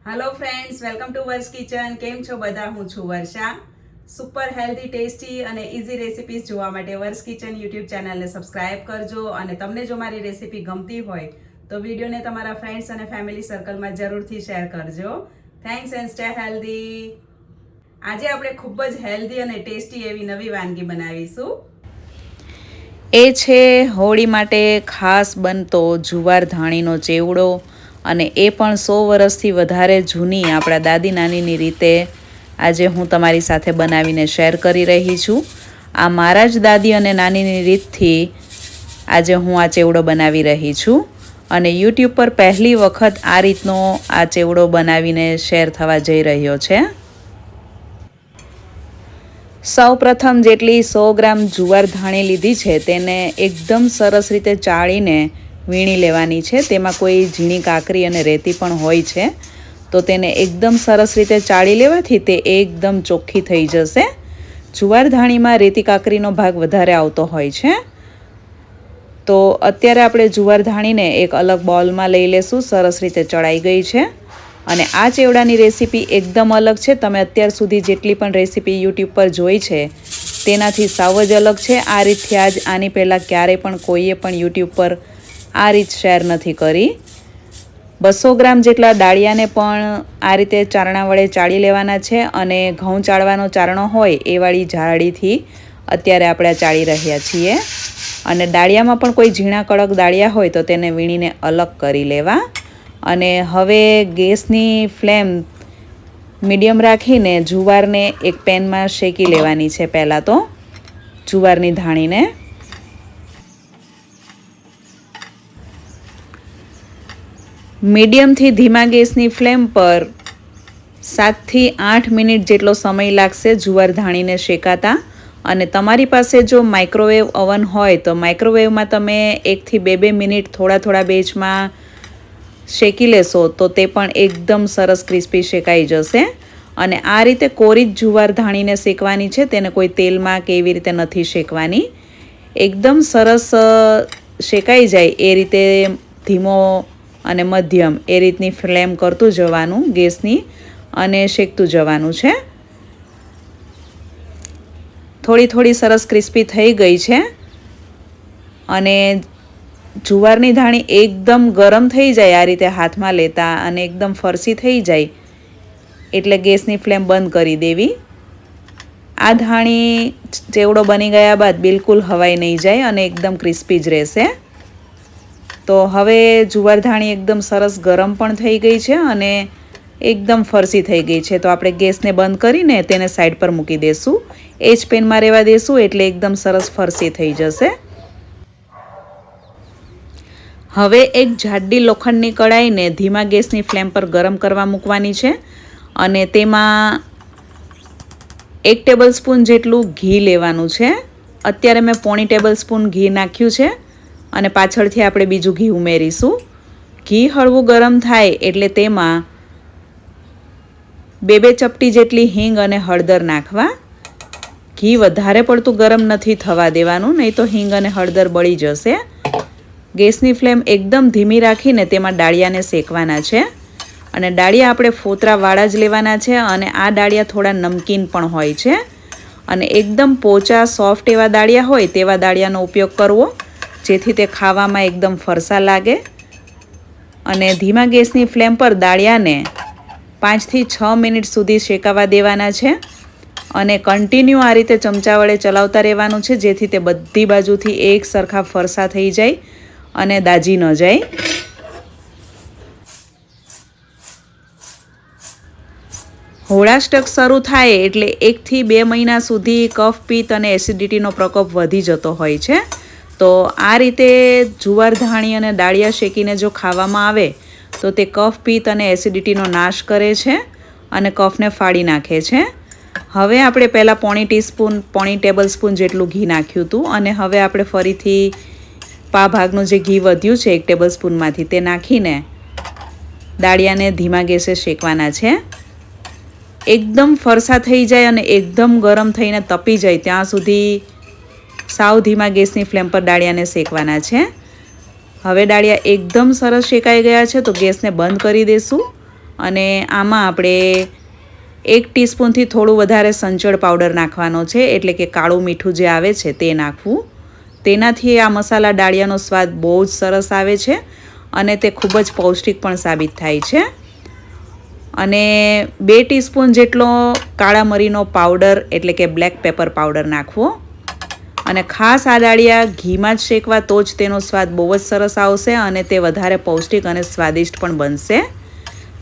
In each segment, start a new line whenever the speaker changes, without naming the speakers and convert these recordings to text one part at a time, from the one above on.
Hello friends, welcome to Varsha's kitchen. केम छो बधा? हूँ छू वर्षा। सुपर हेल्दी, टेस्टी અને ઇઝી રેસિપીઝ જોવા માટે વર્સ કિચન યુટ્યુબ ચેનલને સબસ્ક્રાઇબ કરજો અને તમને જો મારી રેસિપી ગમતી હોય તો વિડીયોને તમારા ફ્રેન્ડ્સ અને ફેમિલી સર્કલમાં જરૂરથી શેર કરજો। Thanks and stay healthy. આજે આપણે ખૂબ જ હેલ્ધી અને ટેસ્ટી એવી નવી વાનગી બનાવીશું।
એ છે હોળી માટે ખાસ બનતો જુવાર ધાણીનો ચેવડો અને એ પણ 100 વર્ષથી વધારે જૂની આપણા દાદી નાનીની રીતે આજે હું તમારી સાથે બનાવીને શેર કરી રહી છું। આ મારા જ દાદી અને નાનીની રીતથી આજે હું આ ચેવડો બનાવી રહી છું અને યુટ્યુબ પર પહેલી વખત આ રીતનો આ ચેવડો બનાવીને શેર થવા જઈ રહ્યો છે। સૌ પ્રથમ જેટલી 100 ગ્રામ જુવાર ધાણી લીધી છે તેને એકદમ સરસ રીતે ચાળીને વીણી લેવાની છે। તેમાં કોઈ ઝીણી કાકરી અને રેતી પણ હોય છે તો તેને એકદમ સરસ રીતે ચાળી લેવાથી તે એકદમ ચોખ્ખી થઈ જશે। જુવાર ધાણીમાં રેતી કાકરીનો ભાગ વધારે આવતો હોય છે તો અત્યારે આપણે જુવાર ધાણીને એક અલગ બોલમાં લઈ લેશું। સરસ રીતે ચડાઈ ગઈ છે અને આ ચેવડાની રેસીપી એકદમ અલગ છે। તમે અત્યાર સુધી જેટલી પણ રેસીપી યુટ્યુબ પર જોઈ છે તેનાથી સાવ જ અલગ છે। આ રીતથી આની પહેલાં ક્યારેય પણ કોઈએ પણ યુટ્યુબ પર આ રીત શેર નથી કરી। 200 ગ્રામ જેટલા ડાળિયાને પણ આ રીતે ચારણા વડે ચાળી લેવાના છે અને ઘઉં ચાળવાનો ચારણો હોય એ વાળી જાળીથી અત્યારે આપણે ચાળી રહ્યા છીએ અને ડાળિયામાં પણ કોઈ ઝીણા કડક ડાળિયા હોય તો તેને વીણીને અલગ કરી લેવા। અને હવે ગેસની ફ્લેમ મીડિયમ રાખીને જુવારને એક પેનમાં શેકી લેવાની છે। પહેલાં તો જુવારની ધાણીને મીડિયમથી ધીમા ગેસની ફ્લેમ પર 7 થી 8 મિનિટ જેટલો સમય લાગશે જુવાર ધાણીને શેકાતા। અને તમારી પાસે જો માઇક્રોવેવ ઓવન હોય તો માઇક્રોવેવમાં તમે 1 થી 2 મિનિટ થોડા બેચમાં શેકી લેશો તો તે પણ એકદમ સરસ ક્રિસ્પી શેકાઈ જશે। અને આ રીતે કોરી જ જુવાર ધાણીને શેકવાની છે, તેને કોઈ તેલમાં કે એવી રીતે નથી શેકવાની। એકદમ સરસ શેકાઈ જાય એ રીતે ધીમો અને મધ્યમ એ રીતની ફ્લેમ કરતું જવાનું ગેસની અને શેકતું જવાનું છે। થોડી સરસ ક્રિસ્પી થઈ ગઈ છે અને જુવારની ધાણી એકદમ ગરમ થઈ જાય આ રીતે હાથમાં લેતા અને એકદમ ફરસી થઈ જાય એટલે ગેસની ફ્લેમ બંધ કરી દેવી। આ ધાણી ચેવડો બની ગયા બાદ બિલકુલ હવાઈ નહીં જાય અને એકદમ ક્રિસ્પી જ રહેશે। તો હવે જુવાર ધાણી એકદમ સરસ ગરમ પણ થઈ ગઈ છે અને એકદમ ફરસી થઈ ગઈ છે તો આપણે ગેસને બંધ કરીને તેને સાઈડ પર મૂકી દઈશું। એ જ પેનમાં રહેવા દઈશું એટલે એકદમ સરસ ફરસી થઈ જશે। હવે એક જાડી લોખંડની કડાઈને ધીમા ગેસની ફ્લેમ પર ગરમ કરવા મૂકવાની છે અને તેમાં 1 ટેબલસ્પૂન જેટલું ઘી લેવાનું છે। અત્યારે મેં 1.5 ટેબલસ્પૂન ઘી નાખ્યું છે અને પાછળથી આપણે બીજું ઘી ઉમેરીશું। ઘી હળવું ગરમ થાય એટલે તેમાં 2 ચપટી જેટલી હિંગ અને હળદર નાખવા। ઘી વધારે પડતું ગરમ નથી થવા દેવાનું, નહીં તો હિંગ અને હળદર બળી જશે। ગેસની ફ્લેમ એકદમ ધીમી રાખીને તેમાં ડાળિયાને શેકવાના છે અને ડાળિયા આપણે ફોતરાવાળા જ લેવાના છે અને આ ડાળિયા થોડા નમકીન પણ હોય છે અને એકદમ પોચા સોફ્ટ એવા ડાળિયા હોય તેવા ડાળિયાનો ઉપયોગ કરવો જેથી તે ખાવામાં એકદમ ફરસા લાગે। અને ધીમા ગેસની ફ્લેમ પર ડાળિયાને 5 થી 6 મિનિટ સુધી શેકાવા દેવાના છે અને કન્ટિન્યુ આ રીતે ચમચા વડે ચલાવતા રહેવાનું છે જેથી તે બધી બાજુથી એક સરખા ફરસા થઈ જાય અને દાજી ન જાય। હોળાષ્ટક શરૂ થાય એટલે 1 થી 2 મહિના સુધી કફ પિત્ત અને એસિડિટીનો પ્રકોપ વધી જતો હોય છે તો આ રીતે જુવાર ધાણી અને ડાળિયા શેકીને જો ખાવામાં આવે તો તે કફ પિત્ત અને એસિડિટીનો નાશ કરે છે અને કફને ફાડી નાખે છે। હવે આપણે પહેલાં 1.5 ટેબલસ્પૂન જેટલું ઘી નાખ્યું હતું અને હવે આપણે ફરીથી ભાગનું જે ઘી વધ્યું છે 1 ટેબલસ્પૂનમાંથી તે નાખીને ડાળિયાને ધીમા ગેસે શેકવાના છે। એકદમ ફરસા થઈ જાય અને એકદમ ગરમ થઈને તપી જાય ત્યાં સુધી સાવ ધીમા ગેસની ફ્લેમ પર ડાળિયાને શેકવાના છે। હવે ડાળિયા એકદમ સરસ શેકાઈ ગયા છે તો ગેસને બંધ કરી દઈશું અને આમાં આપણે 1 ટીસ્પૂનથી થોડું વધારે સંચળ પાવડર નાખવાનો છે, એટલે કે કાળું મીઠું જે આવે છે તે નાખવું. તેનાથી આ મસાલા દાળિયાનો સ્વાદ બહુ જ સરસ આવે છે અને તે ખૂબ જ પૌષ્ટિક પણ સાબિત થાય છે. અને 2 ટીસ્પૂન જેટલો કાળા મરીનો પાવડર એટલે કે બ્લેક પેપર પાવડર નાખવો. અને ખાસ આ દાળિયા ઘીમાં જ શેકવા તો જ તેનો સ્વાદ બહુ જ સરસ આવશે અને તે વધારે પૌષ્ટિક અને સ્વાદિષ્ટ પણ બનશે.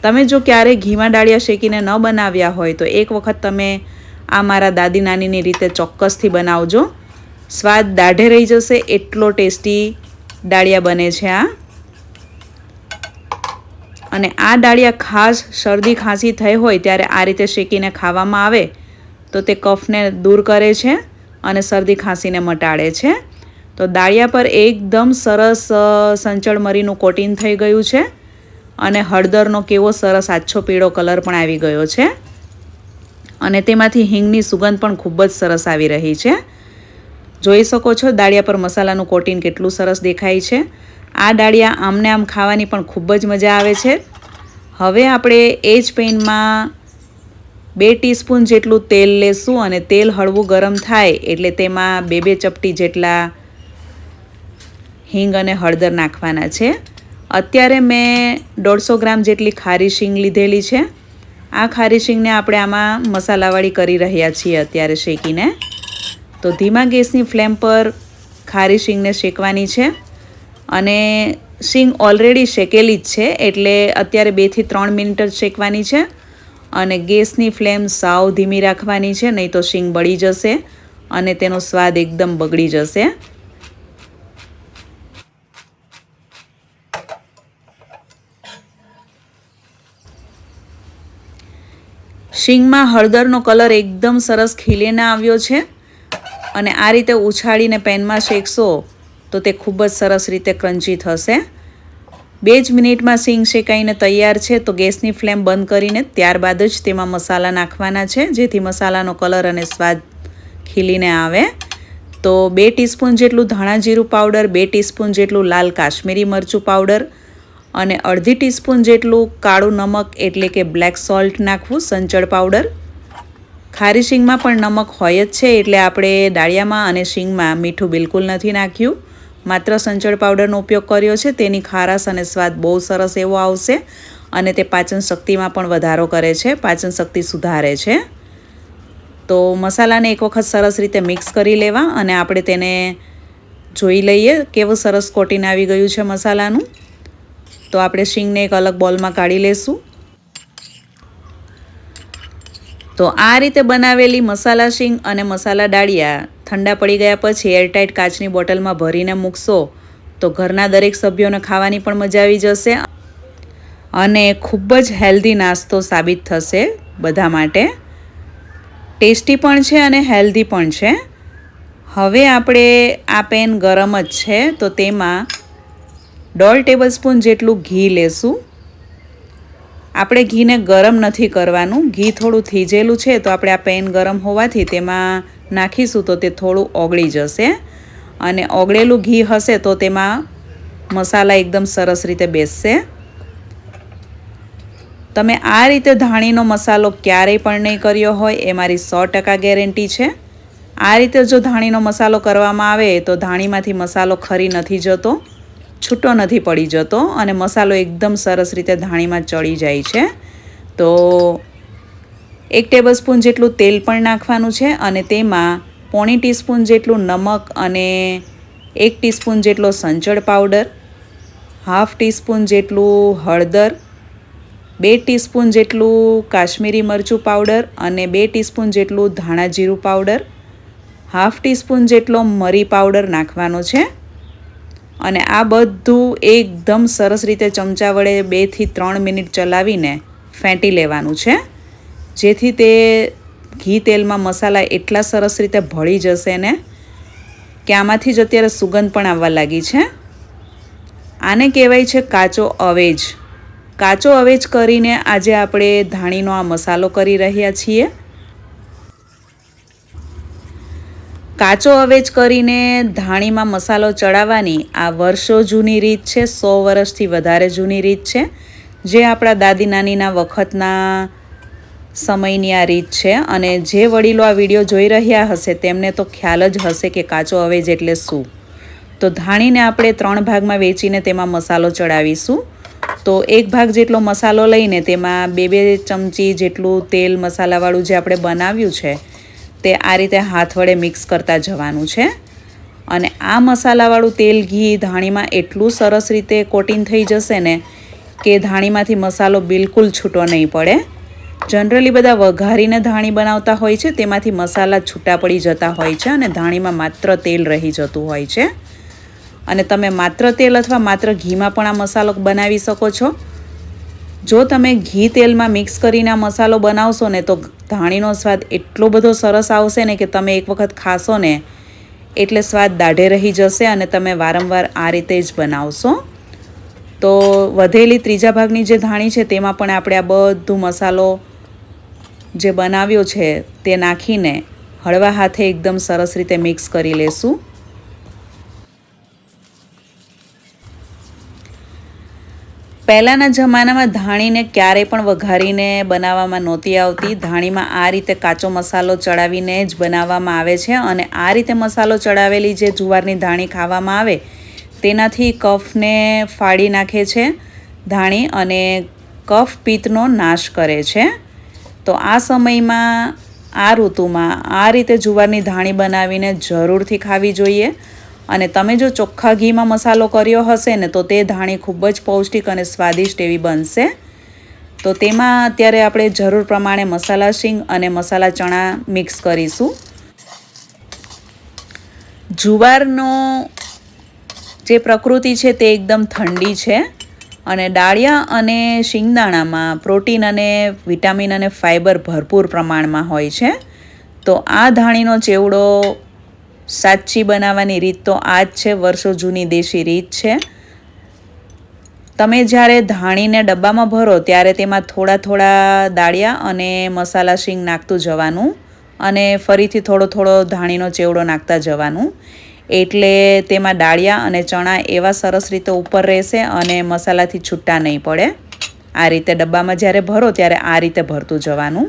તમે જો ક્યારેય ઘીમાં દાળિયા શેકીને ન બનાવ્યા હોય તો એક વખત તમે આ મારા દાદી નાનીની રીતે ચોક્કસથી બનાવજો. સ્વાદ દાઢે રહી જશે એટલો ટેસ્ટી દાળિયા બને છે આ. અને આ દાળિયા ખાસ શરદી ખાંસી થઈ હોય ત્યારે આ રીતે શેકીને ખાવામાં આવે તો તે કફને દૂર કરે છે અને શરદી ખાંસીને મટાડે છે. તો દાળિયા પર એકદમ સરસ સંચળ મરીનું કોટિંગ થઈ ગયું છે અને હળદરનો કેવો સરસ આછો પીળો કલર પણ આવી ગયો છે અને તેમાંથી હિંગની સુગંધ પણ ખૂબ જ સરસ આવી રહી છે. જોઈ શકો છો દાળિયા પર મસાલાનું કોટિંગ કેટલું સરસ દેખાય છે. આ દાળિયા આમને આમ ખાવાની પણ ખૂબ જ મજા આવે છે. હવે આપણે એ જ પેનમાં 2 ટીસ્પૂન જેટલું તેલ લેશું અને તેલ હળવું ગરમ થાય એટલે તેમાં 2 ચપટી જેટલા હિંગ અને હળદર નાખવાના છે. અત્યારે મેં 150 ગ્રામ જેટલી ખારી શીંગ લીધેલી છે. આ ખારી શીંગને આપણે આમાં મસાલાવાળી કરી રહ્યા છીએ અત્યારે શેકીને. તો ધીમા ગેસની ફ્લેમ પર ખારી શીંગને શેકવાની છે અને શીંગ ઓલરેડી શેકેલી જ છે એટલે અત્યારે 2 થી 3 મિનિટ જ શેકવાની છે અને ગેસની ફ્લેમ સાવ ધીમી રાખવાની છે, નહીં તો શીંગ બળી જશે અને તેનો સ્વાદ એકદમ બગડી જશે. શીંગમાં હળદરનો કલર એકદમ સરસ ખીલીને આવ્યો છે અને આ રીતે ઉછાળીને પેનમાં શેકશો તો તે ખૂબ જ સરસ રીતે ક્રન્ચી થશે. 2 જ મિનિટમાં શીંગ શેકાઈને તૈયાર છે. તો ગેસની ફ્લેમ બંધ કરીને ત્યારબાદ જ તેમાં મસાલા નાખવાના છે જેથી મસાલાનો કલર અને સ્વાદ ખીલીને આવે. તો 2 ટીસ્પૂન જેટલું ધાણા જીરું પાવડર, 2 ટીસ્પૂન જેટલું લાલ કાશ્મીરી મરચું પાવડર અને 1/2 ટીસ્પૂન જેટલું કાળું નમક એટલે કે બ્લેક સોલ્ટ નાખવું, સંચળ પાવડર. ખારી શીંગમાં પણ નમક હોય જ છે એટલે આપણે દાળિયામાં અને શીંગમાં મીઠું બિલકુલ નથી નાખ્યું, માત્ર સંચળ પાવડરનો ઉપયોગ કર્યો છે. તેની ખારાશ અને સ્વાદ બહુ સરસ એવો આવશે અને તે પાચન શક્તિમાં પણ વધારો કરે છે, પાચન શક્તિ સુધારે છે. તો મસાલાને એક વખત સરસ રીતે મિક્સ કરી લેવા અને આપણે તેને જોઈ લઈએ કેવું સરસ કોટિંગ આવી ગયું છે મસાલાનું. તો આપણે શીંગને એક અલગ બોલમાં કાઢી લેશું. તો આ રીતે બનાવેલી મસાલા શીંગ અને મસાલા દાળિયા ઠંડા પડી ગયા પછી એરટાઇટ કાચની બોટલમાં ભરીને મૂકશો તો ઘરના દરેક સભ્યોને ખાવાની પણ મજા આવી જશે અને ખૂબ જ હેલ્ધી નાસ્તો સાબિત થશે બધા માટે. ટેસ્ટી પણ છે અને હેલ્ધી પણ છે. હવે આપણે આ પેન ગરમ જ છે તો તેમાં 1.5 ટેબલસ્પૂન જેટલું ઘી લેશું. આપણે ઘીને ગરમ નથી કરવાનું, ઘી થોડું થીજેલું છે તો આપણે આ પેન ગરમ હોવાથી તેમાં નાખીશું તો તે થોડું ઓગળી જશે અને ઓગળેલું ઘી હશે તો તેમાં મસાલા એકદમ સરસ રીતે બેસશે. તમે આ રીતે ધાણીનો મસાલો ક્યારેય પણ નહીં કર્યો હોય એ મારી 100% ગેરંટી છે. આ રીતે જો ધાણીનો મસાલો કરવામાં આવે તો ધાણીમાંથી મસાલો ખરી નથી જતો, છૂટો નથી પડી જતો અને મસાલો એકદમ સરસ રીતે ધાણીમાં ચડી જાય છે. તો 1 ટેબલસ્પૂન જેટલું તેલ પણ નાખવાનું છે અને તેમાં 1/4 ટીસ્પૂન જેટલું નમક અને 1 ટીસ્પૂન જેટલો સંચળ પાવડર, 1/2 ટીસ્પૂન જેટલું હળદર, 2 ટીસ્પૂન જેટલું કાશ્મીરી મરચું પાવડર અને 2 ટીસ્પૂન જેટલું ધાણા જીરું પાવડર, 1/2 ટીસ્પૂન જેટલો મરી પાવડર નાખવાનો છે અને આ બધું એકદમ સરસ રીતે ચમચા વડે 2 થી 3 મિનિટ ચલાવીને ફેંટી લેવાનું છે જેથી તે ઘી તેલમાં મસાલા એટલા સરસ રીતે ભળી જશે ને કે આમાંથી જ અત્યારે સુગંધ પણ આવવા લાગી છે. આને કહેવાય છે કાચો અવેજ. કાચો અવેજ કરીને આજે આપણે ધાણીનો આ મસાલો કરી રહ્યા છીએ. કાચો અવેજ કરીને ધાણીમાં મસાલો ચડાવવાની આ વર્ષો જૂની રીત છે, 100 વર્ષથી વધારે જૂની રીત છે. જે આપણા દાદી નાનીના વખતના સમયની આ રીત છે અને જે વડીલો આ વિડીયો જોઈ રહ્યા હશે તેમને તો ખ્યાલ જ હશે કે કાચો અવેજ એટલે શું. તો ધાણીને આપણે 3 ભાગમાં વેચીને તેમાં મસાલો ચડાવીશું. તો 1 ભાગ જેટલો મસાલો લઈને તેમાં 2-2 ચમચી જેટલું તેલ મસાલાવાળું જે આપણે બનાવ્યું છે તે આ રીતે હાથ વડે મિક્સ કરતા જવાનું છે. અને આ મસાલાવાળું તેલ ઘી ધાણીમાં એટલું સરસ રીતે કોટિંગ થઈ જશે ને કે ધાણીમાંથી મસાલો બિલકુલ છૂટો નહીં પડે. જનરલી બધા વઘારીને ધાણી બનાવતા હોય છે, તેમાંથી મસાલા છૂટા પડી જતા હોય છે અને ધાણીમાં માત્ર તેલ રહી જતું હોય છે. અને તમે માત્ર તેલ અથવા માત્ર ઘીમાં પણ આ મસાલો બનાવી શકો છો. જો તમે ઘી તેલમાં મિક્સ કરીને આ મસાલો બનાવશો ને તો ધાણીનો સ્વાદ એટલો બધો સરસ આવશે ને કે તમે એક વખત ખાશો ને એટલે સ્વાદ દાઢે રહી જશે અને તમે વારંવાર આ રીતે જ બનાવશો. તો વધેલી 3જા ભાગની જે ધાણી છે તેમાં પણ આપણે આ બધું મસાલો જે બનાવ્યો છે તે નાખીને હળવા હાથે એકદમ સરસ રીતે મિક્સ કરી લેશું. પહેલાંના જમાનામાં ધાણીને ક્યારેય પણ વઘારીને બનાવવામાં નહોતી આવતી. ધાણીમાં આ રીતે કાચો મસાલો ચડાવીને જ બનાવવામાં આવે છે અને આ રીતે મસાલો ચડાવેલી જે જુવારની ધાણી ખાવામાં આવે તેનાથી કફને ફાડી નાખે છે ધાણી અને કફ પિત્તનો નાશ કરે છે. તો આ સમયમાં આ ઋતુમાં આ રીતે જુવારની ધાણી બનાવીને જરૂરથી ખાવી જોઈએ. અને તમે જો ચોખ્ખા ઘીમાં મસાલો કર્યો હશે ને તો તે ધાણી ખૂબ જ પૌષ્ટિક અને સ્વાદિષ્ટ એવી બનશે. તો તેમાં અત્યારે આપણે જરૂર પ્રમાણે મસાલા શીંગ અને મસાલા ચણા મિક્સ કરીશું. જુવારનો જે પ્રકૃતિ છે તે એકદમ ઠંડી છે અને ડાળિયા અને શિંગદાણામાં પ્રોટીન અને વિટામિન અને ફાઇબર ભરપૂર પ્રમાણમાં હોય છે. તો આ ધાણીનો ચેવડો સાચી બનાવવાની રીત તો આ જ છે, વર્ષો જૂની દેશી રીત છે. તમે જ્યારે ધાણીને ડબ્બામાં ભરો ત્યારે તેમાં થોડા થોડા દાળિયા અને મસાલા શીંગ નાખતું જવાનું અને ફરીથી થોડો થોડો ધાણીનો ચેવડો નાખતા જવાનું. એટલે તેમાં દાળિયા અને ચણા એવા સરસ રીતે ઉપર રહેશે અને મસાલાથી છૂટા નહીં પડે. આ રીતે ડબ્બામાં જ્યારે ભરો ત્યારે આ રીતે ભરતું જવાનું.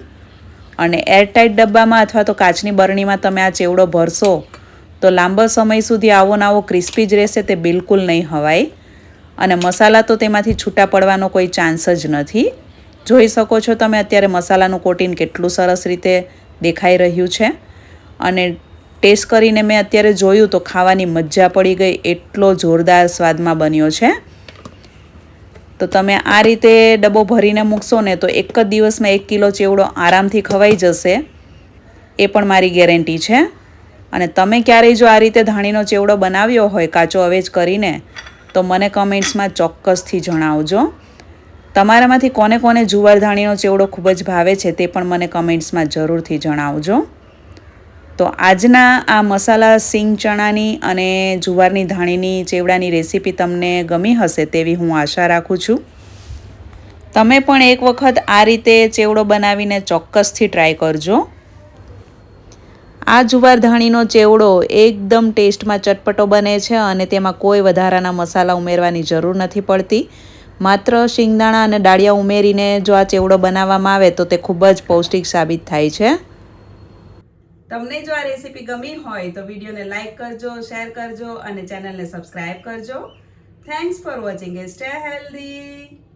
અને એરટાઇટ ડબ્બામાં અથવા તો કાચની બરણીમાં તમે આ ચેવડો ભરશો તો લાંબા સમય સુધી આવો નાવો ક્રિસ્પી જ રહેશે, તે બિલકુલ નહીં હવાય. અને મસાલા તો તેમાંથી છૂટા પડવાનો કોઈ ચાન્સ જ નથી. જોઈ શકો છો તમે અત્યારે મસાલાનું કોટિંગ કેટલું સરસ રીતે દેખાઈ રહ્યું છે. અને ટેસ્ટ કરીને મેં અત્યારે જોયું તો ખાવાની મજા પડી ગઈ, એટલો જોરદાર સ્વાદમાં બન્યો છે. તો તમે આ રીતે ડબ્બો ભરીને મૂકશો ને તો એક જ દિવસમાં 1 કિલો ચેવડો આરામથી ખવાઈ જશે, એ પણ મારી ગેરંટી છે. અને તમે ક્યારેય જો આ રીતે ધાણીનો ચેવડો બનાવ્યો હોય કાચો અવેજ કરીને તો મને કમેન્ટ્સમાં ચોક્કસથી જણાવજો. તમારામાંથી કોને કોને જુવાર ધાણીનો ચેવડો ખૂબ જ ભાવે છે તે પણ મને કમેન્ટ્સમાં જરૂરથી જણાવજો. તો આજના આ મસાલા સિંગ ચણાની અને જુવારની ધાણીની ચેવડાની રેસીપી તમને ગમી હશે તેવી હું આશા રાખું છું. તમે પણ એક વખત આ રીતે ચેવડો બનાવીને ચોક્કસથી ટ્રાય કરજો. આ જુવાર ધાણીનો ચેવડો એકદમ ટેસ્ટમાં ચટપટો બને છે અને તેમાં કોઈ વધારાના મસાલા ઉમેરવાની જરૂર નથી પડતી. માત્ર શિંગદાણા અને દાળિયા ઉમેરીને જો આ ચેવડો બનાવવામાં આવે તો તે ખૂબ જ પૌષ્ટિક સાબિત થાય છે.
તમને જો આ રેસીપી ગમી હોય તો વિડીયોને લાઈક કરજો, શેર કરજો અને ચેનલને સબસ્ક્રાઇબ કરજો. Thanks for watching. Stay healthy.